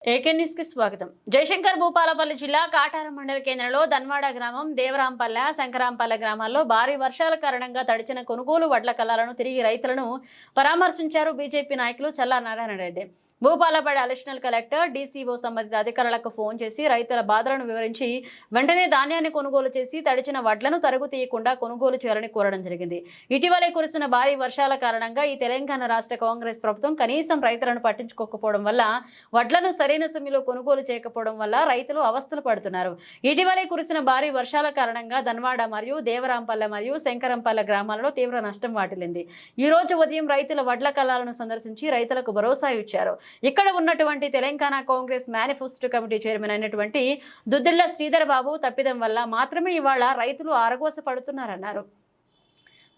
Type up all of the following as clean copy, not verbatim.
AK news కి స్వాగతం. జయశంకర్ భూపాలపల్లి జిల్లా కాటారం మండల కేంద్రంలో ధన్వాడ గ్రామం, దేవరాంపల్లె, శంకరాంపల్లె గ్రామాల్లో భారీ వర్షాల కారణంగా తడిచిన కొనుగోలు వడ్ల కల్లాలను తిరిగి రైతులను పరామర్శించారు బీజేపీ నాయకులు Challa Narayana Reddy. Bhupalpally additional collector, DCO సంబంధిత అధికారులకు ఫోన్ చేసి రైతుల బాధలను వివరించి వెంటనే ధాన్యాన్ని కొనుగోలు చేసి తడిచిన వడ్లను తరుగు తీయకుండా కొనుగోలు చేయాలని కోరడం జరిగింది. ఇటీవలే కురిసిన భారీ వర్షాల కారణంగా ఈ తెలంగాణ రాష్ట్ర కాంగ్రెస్ ప్రభుత్వం కనీసం రైతులను పట్టించుకోకపోవడం వల్ల వడ్లను సరైన సమయంలో కొనుగోలు చేయకపోవడం వల్ల రైతులు అవస్థలు పడుతున్నారు. ఇటీవలే కురిసిన భారీ వర్షాల కారణంగా ధన్వాడ మరియు దేవరాంపల్లె మరియు శంకరంపల్లె గ్రామాలలో తీవ్ర నష్టం వాటిల్లింది. ఈ రోజు ఉదయం రైతుల వడ్ల కల్లాలను సందర్శించి రైతులకు భరోసా ఇచ్చారు. ఇక్కడ ఉన్నటువంటి Telangana Congress manifesto committee chairman అయినటువంటి దుద్దిళ్ల శ్రీధర్ బాబు తప్పిదం వల్ల మాత్రమే ఇవాళ రైతులు ఆరగోస పడుతున్నారన్నారు.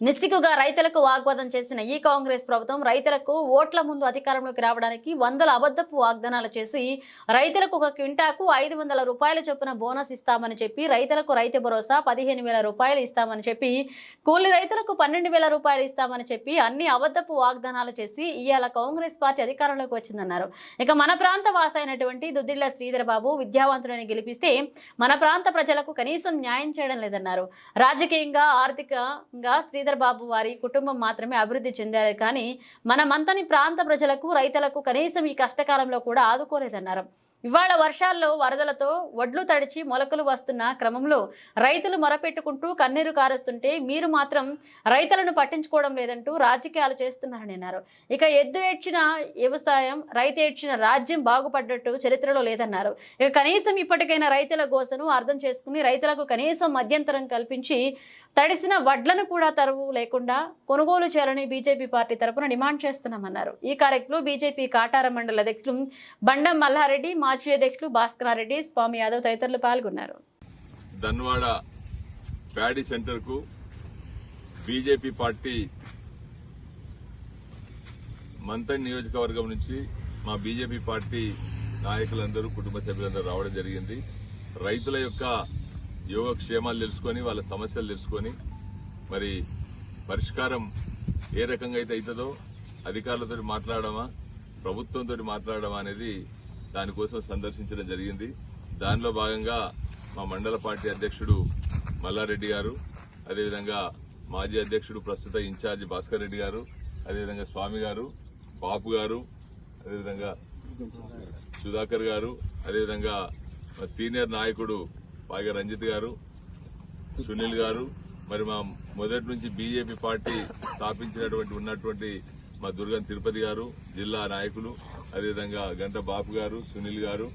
నిస్సిగ్గుగా రైతులకు వాగ్వాదం చేసిన ఈ కాంగ్రెస్ ప్రభుత్వం రైతులకు ఓట్ల ముందు అధికారంలోకి రావడానికి వందల అబద్ధపు వాగ్దానాలు చేసి రైతులకు ఒక క్వింటాకు 500 రూపాయల చొప్పున బోనస్ ఇస్తామని చెప్పి రైతులకు రైతు భరోసా 15,000 రూపాయలు ఇస్తామని చెప్పి కూలి రైతులకు 12,000 రూపాయలు ఇస్తామని చెప్పి అన్ని అబద్ధపు వాగ్దానాలు చేసి ఇవాళ కాంగ్రెస్ పార్టీ అధికారంలోకి వచ్చిందన్నారు. ఇక మన ప్రాంత వాసైనటువంటి దుద్దిళ్ల శ్రీధర్ బాబు విద్యావంతుడిని గెలిపిస్తే మన ప్రాంత ప్రజలకు కనీసం న్యాయం చేయడం లేదన్నారు. రాజకీయంగా ఆర్థికంగా శ్రీధర్ బాబు వారి కుటుంబం మాత్రమే అభివృద్ధి చెందారు కానీ మనమంతని ప్రాంత ప్రజలకు రైతులకు కనీసం ఈ కష్టకాలంలో కూడా ఆదుకోలేదన్నారు. ఇవాళ వర్షాల్లో వరదలతో వడ్లు తడిచి మొలకలు వస్తున్న క్రమంలో రైతులు మొరపెట్టుకుంటూ కన్నీరు కారుస్తుంటే మీరు మాత్రం రైతులను పట్టించుకోవడం లేదంటూ రాజకీయాలు చేస్తున్నారని అన్నారు. ఇక ఎద్దు ఏడ్చిన వ్యవసాయం, రైతు ఏడ్చిన రాజ్యం బాగుపడ్డట్టు చరిత్రలో లేదన్నారు. ఇక కనీసం ఇప్పటికైనా రైతుల గోసను అర్థం చేసుకుని రైతులకు కనీసం మధ్యంతరం కల్పించి తడిసిన వడ్లను కూడా తరువు లేకుండా కొనుగోలు చేయాలని బీజేపీ పార్టీ తరఫున డిమాండ్ చేస్తున్నామన్నారు. ఈ కార్యక్రమంలో బీజేపీ కాటారం మండల అధ్యక్షులు బండం మల్లారెడ్డి, మాజీ అధ్యక్షులు భాస్కరారెడ్డి, స్వామి యాదవ్ తదితరులు పాల్గొన్నారు. ధన్వాడ ప్యాడీ సెంటర్ కు బీజేపీ పార్టీ మంతన్ నియోజకవర్గం నుంచి మా బీజేపీ పార్టీ నాయకులందరూ, కుటుంబ సభ్యులందరూ రావడం జరిగింది. రైతుల యొక్క యోగక్షేమాలు తెలుసుకొని, వాళ్ళ సమస్యలు తెలుసుకొని, మరి పరిష్కారం ఏ రకంగా అయితే అవుతుందో అధికారులతో మాట్లాడమా, ప్రభుత్వంతో మాట్లాడమా అనేది దానికోసం సందర్శించడం జరిగింది. దానిలో భాగంగా మా మండల పార్టీ అధ్యక్షుడు మల్లారెడ్డి గారు, అదేవిధంగా మాజీ అధ్యక్షుడు ప్రస్తుత ఇన్ఛార్జి భాస్కర్ రెడ్డి గారు, అదేవిధంగా స్వామి గారు, బాపు గారు, అదేవిధంగా సుధాకర్ గారు, అదేవిధంగా మా సీనియర్ నాయకుడు పాగా రంజిత్ గారు, సునీల్ గారు, మరి మా మొదటి నుంచి బీజేపీ పార్టీ ఉన్నటువంటి మా దుర్గం తిరుపతి గారు, జిల్లా నాయకులు, అదేవిధంగా గంట బాపు గారు, సునీల్ గారు,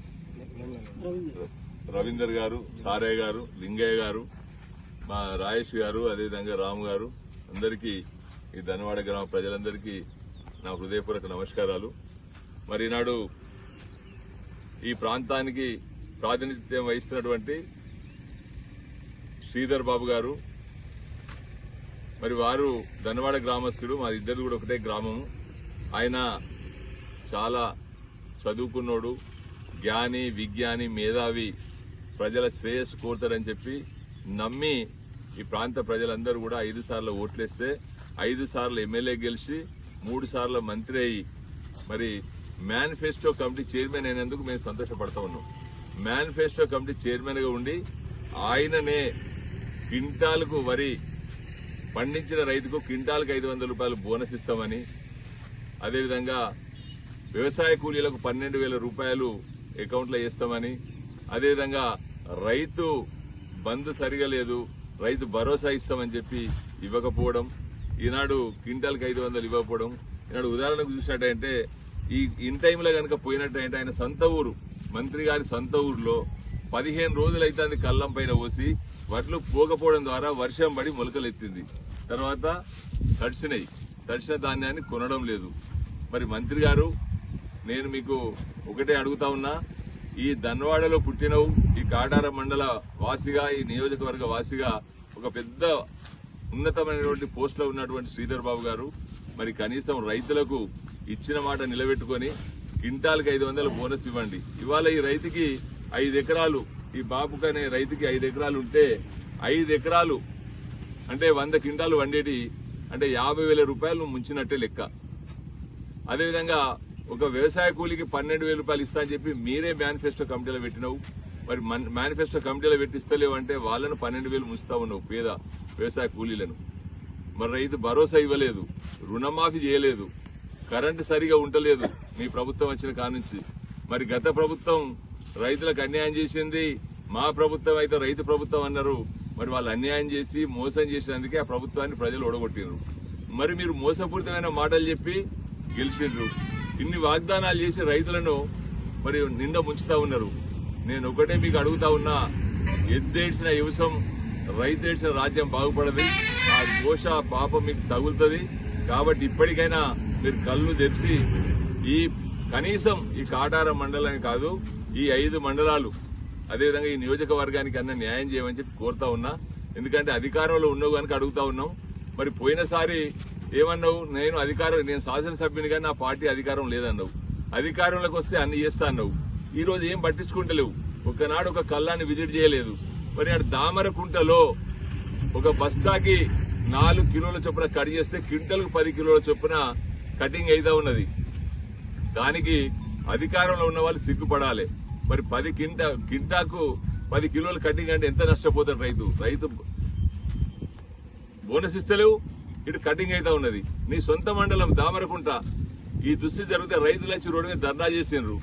రవీందర్ గారు, సారయ్య గారు, లింగయ్య గారు, మా రాయేష్ గారు, అదేవిధంగా రాము గారు, అందరికీ ఈ ధన్వాడ గ్రామ ప్రజలందరికీ నా హృదయపూర్వక నమస్కారాలు. మరి ఈనాడు ఈ ప్రాంతానికి ప్రాతినిధ్యం వహిస్తున్నటువంటి శ్రీధర్ బాబు గారు, మరి వారు ధన్వాడ గ్రామస్తుడు, మా ఇద్దరు కూడా ఒకటే గ్రామము. ఆయన చాలా చదువుకున్నోడు, జ్ఞాని, విజ్ఞాని, మేధావి, ప్రజల శ్రేయస్సు కోరుతాడని చెప్పి నమ్మి ఈ ప్రాంత ప్రజలందరూ కూడా 5 సార్లు ఓట్లేస్తే 5 సార్లు ఎమ్మెల్యే గెలిచి 3 సార్లు మంత్రి అయ్యి మరి మేనిఫెస్టో కమిటీ చైర్మన్ అయినందుకు మేము సంతోషపడతా ఉన్నాం. మేనిఫెస్టో కమిటీ చైర్మన్ గా ఉండి ఆయననే క్వింటాలకు వరి పండించిన రైతుకు క్వింటాలకు 500 రూపాయలు బోనస్ ఇస్తామని, అదేవిధంగా వ్యవసాయ కూలీలకు 12,000 రూపాయలు అకౌంట్లో వేస్తామని, అదేవిధంగా రైతు బంధు సరిగా లేదు, రైతు భరోసా ఇస్తామని చెప్పి ఇవ్వకపోవడం, ఈనాడు క్వింటాల్కి 500 ఇవ్వకపోవడం. ఈనాడు ఉదాహరణకు చూసినట్టయితే ఈ ఇన్ టైంలో కనుక పోయినట్టయితే ఆయన సొంత ఊరు, మంత్రి గారి సొంత ఊర్లో 15 రోజులైతే అది కళ్ళం పైన పోసి వడ్లు పోకపోవడం ద్వారా వర్షం పడి మొలకలు ఎత్తింది. తర్వాత తడిసిన ధాన్యాన్ని కొనడం లేదు. మరి మంత్రి గారు, నేను మీకు ఒకటే అడుగుతా ఉన్నా, ఈ ధన్వాడలో పుట్టినవు, ఈ కాటారం మండల వాసిగా, ఈ నియోజకవర్గ వాసిగా ఒక పెద్ద ఉన్నతమైనటువంటి పోస్ట్ లో ఉన్నటువంటి శ్రీధర్ బాబు గారు, మరి కనీసం రైతులకు ఇచ్చిన మాట నిలబెట్టుకుని క్వింటాల్కి 500 బోనస్ ఇవ్వండి. ఇవాళ ఈ రైతుకి 5 ఎకరాలు, ఈ బాపుకనే రైతుకి 5 ఎకరాలు ఉంటే 5 ఎకరాలు అంటే 100 క్వింటాలు వండేటి అంటే 50,000 రూపాయలు ముంచినట్టే లెక్క. అదేవిధంగా ఒక వ్యవసాయ కూలికి 12,000 రూపాయలు ఇస్తా అని చెప్పి మీరే మేనిఫెస్టో కమిటీలో పెట్టినావు. మరి మేనిఫెస్టో కమిటీలో పెట్టిస్తలేవు అంటే వాళ్ళను 12,000 ముంచుతా ఉన్నావు పేద వ్యవసాయ కూలీలను. మరి రైతు భరోసా ఇవ్వలేదు, రుణమాఫీ చేయలేదు, కరెంటు సరిగా ఉండలేదు మీ ప్రభుత్వం వచ్చిన కానుంచి. మరి గత ప్రభుత్వం రైతులకు అన్యాయం చేసింది, మా ప్రభుత్వం అయితే రైతు ప్రభుత్వం అన్నారు. మరి వాళ్ళు అన్యాయం చేసి మోసం చేసినందుకే ఆ ప్రభుత్వాన్ని ప్రజలు ఓడగొట్టినారు. మరి మీరు మోసపూరితమైన మాటలు చెప్పి గెలిచిండ్రు. ఇన్ని వాగ్దానాలు చేసి రైతులను మరి నిండా ముంచుతా ఉన్నారు. నేను ఒకటే మీకు అడుగుతా ఉన్నా, ఎద్దేడ్చిన యువసం రైతేడ్చిన రాజ్యం బాగుపడదు. ఆ ఘోష పాపం మీకు తగులుతుంది. కాబట్టి ఇప్పటికైనా మీరు కళ్ళు తెరిచి ఈ కనీసం ఈ కాటారం మండలానికి కాదు, ఈ 5 మండలాలు అదేవిధంగా ఈ నియోజకవర్గానికి అన్న న్యాయం చేయమని చెప్పి కోరుతా ఉన్నా. ఎందుకంటే అధికారంలో ఉన్నావు కనుక అడుగుతా ఉన్నాం. మరి పోయినసారి ఏమన్నావు, నేను శాసనసభ్యునిగా నా పార్టీ అధికారం లేదన్నావు. అధికారంలోకి వస్తే అన్ని చేస్తా అన్నావు. ఈ రోజు ఏం పట్టించుకుంటలేవు. ఒకనాడు ఒక కళ్ళాన్ని విజిట్ చేయలేదు. మరి అటు దామరకుంటలో ఒక బస్తాకి 4 కిలోల చొప్పున కట్ చేస్తే క్వింటల్కు 10 కిలోల చొప్పున కటింగ్ అయితా ఉన్నది. దానికి అధికారంలో ఉన్న వాళ్ళు సిగ్గుపడాలి. మరి 10 కింటాకు 10 కిలోలు కటింగ్ అంటే ఎంత నష్టపోతాడు రైతు. బోనస్ ఇస్తలేవు, ఇటు కటింగ్ అయితా ఉన్నది. నీ సొంత మండలం దామరకుంట ఈ దుస్థితి జరిగితే రైతులు వచ్చి రోడ్డు మీద ధర్నా చేసిండ్రు.